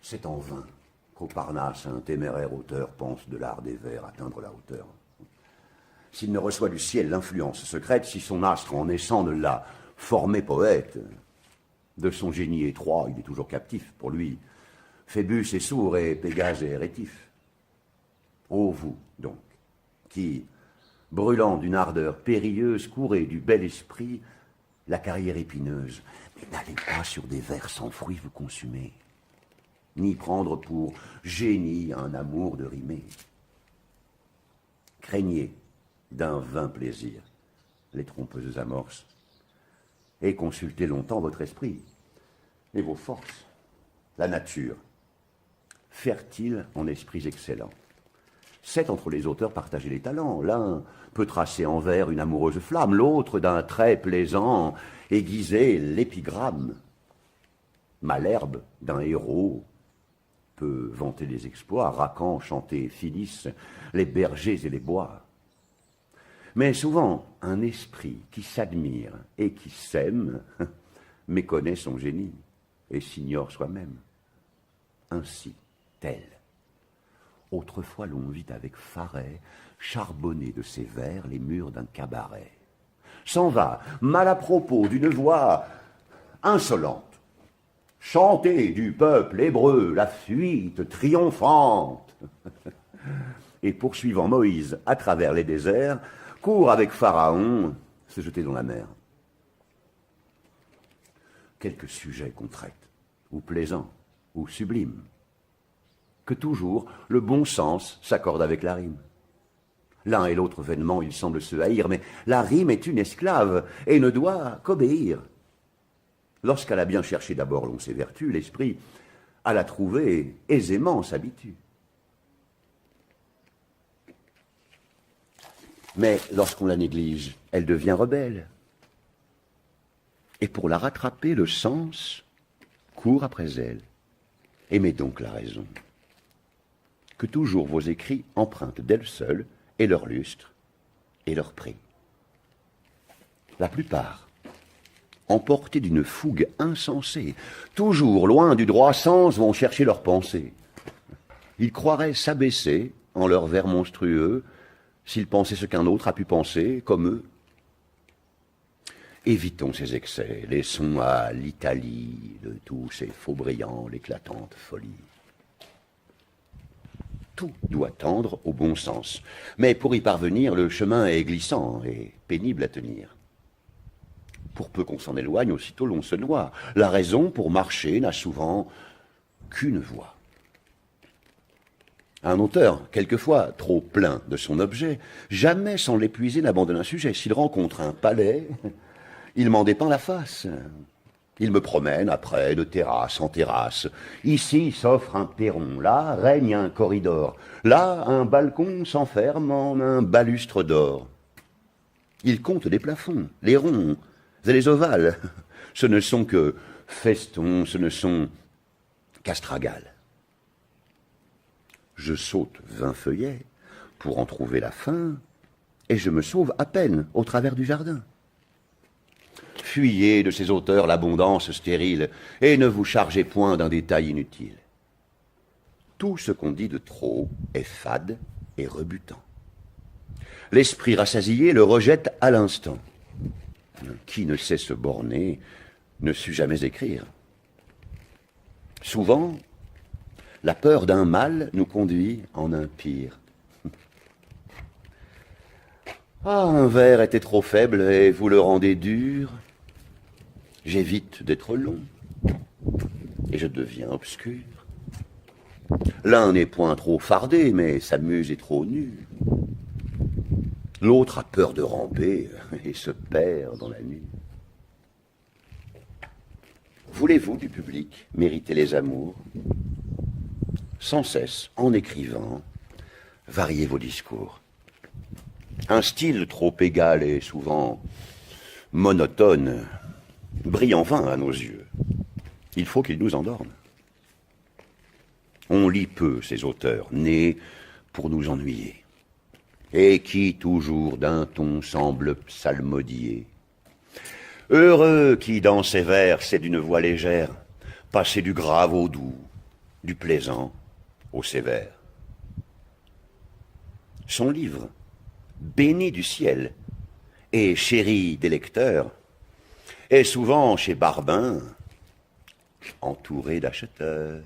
C'est en vain qu'au Parnasse, un téméraire auteur pense de l'art des vers atteindre la hauteur. S'il ne reçoit du ciel l'influence secrète, si son astre en naissant ne l'a formé poète, de son génie étroit, il est toujours captif. Pour lui, Phébus est sourd et Pégase est rétif. Ô vous, donc, qui, brûlant d'une ardeur périlleuse, courez du bel esprit la carrière épineuse, mais n'allez pas sur des vers sans fruit vous consumer, ni prendre pour génie un amour de rimer. Craignez d'un vain plaisir les trompeuses amorces, et consultez longtemps votre esprit et vos forces. La nature, fertile en esprits excellents, sait entre les auteurs partager les talents. L'un peut tracer en vers une amoureuse flamme, l'autre d'un trait plaisant aiguiser l'épigramme. Malherbe d'un héros peut vanter des exploits, Racan chanter Phyllis, les bergers et les bois. Mais souvent, un esprit qui s'admire et qui s'aime méconnaît son génie et s'ignore soi-même. Ainsi, tel. Autrefois, l'on vit avec Faret charbonner de ses vers les murs d'un cabaret. S'en va, mal à propos, d'une voix insolente, chanter du peuple hébreu la fuite triomphante. Et poursuivant Moïse à travers les déserts, court avec Pharaon se jeter dans la mer. Quelques sujets qu'on traite, ou plaisants, ou sublimes, que toujours le bon sens s'accorde avec la rime. L'un et l'autre vainement, ils semblent se haïr, mais la rime est une esclave et ne doit qu'obéir. Lorsqu'elle a bien cherché d'abord l'on ses vertus, l'esprit, à la trouver, aisément s'habitue. Mais lorsqu'on la néglige, elle devient rebelle. Et pour la rattraper, le sens court après elle. Aimez donc la raison. Que toujours vos écrits empruntent d'elle seule et leur lustre et leur prix. La plupart, emportés d'une fougue insensée, toujours loin du droit sens, vont chercher leur pensée. Ils croiraient s'abaisser en leurs vers monstrueux s'ils pensaient ce qu'un autre a pu penser, comme eux. Évitons ces excès, laissons à l'Italie de tous ces faux brillants l'éclatante folie. Tout doit tendre au bon sens, mais pour y parvenir, le chemin est glissant et pénible à tenir. Pour peu qu'on s'en éloigne, aussitôt l'on se noie. La raison, pour marcher, n'a souvent qu'une voie. Un auteur, quelquefois trop plein de son objet, jamais sans l'épuiser n'abandonne un sujet. S'il rencontre un palais, il m'en dépeint la face. Il me promène après de terrasse en terrasse. Ici s'offre un perron, là règne un corridor. Là, un balcon s'enferme en un balustre d'or. Il compte les plafonds, les ronds et les ovales. Ce ne sont que festons, ce ne sont qu'astragales. Je saute 20 feuillets pour en trouver la fin, et je me sauve à peine au travers du jardin. Fuyez de ces auteurs l'abondance stérile, et ne vous chargez point d'un détail inutile. Tout ce qu'on dit de trop est fade et rebutant. L'esprit rassasié le rejette à l'instant. Qui ne sait se borner ne sut jamais écrire. Souvent, la peur d'un mal nous conduit en un pire. Ah, un vers était trop faible et vous le rendez dur. J'évite d'être long et je deviens obscur. L'un n'est point trop fardé, mais sa muse est trop nue. L'autre a peur de ramper et se perd dans la nuit. Voulez-vous du public mériter les amours? Sans cesse, en écrivant, variez vos discours. Un style trop égal et souvent monotone brille en vain à nos yeux. Il faut qu'il nous endorme. On lit peu ces auteurs, nés pour nous ennuyer, et qui toujours d'un ton semble psalmodier. Heureux qui, dans ses vers, sait d'une voix légère passer du grave au doux, du plaisant au sévère. Son livre, béni du ciel et chéri des lecteurs, est souvent chez Barbin, entouré d'acheteurs.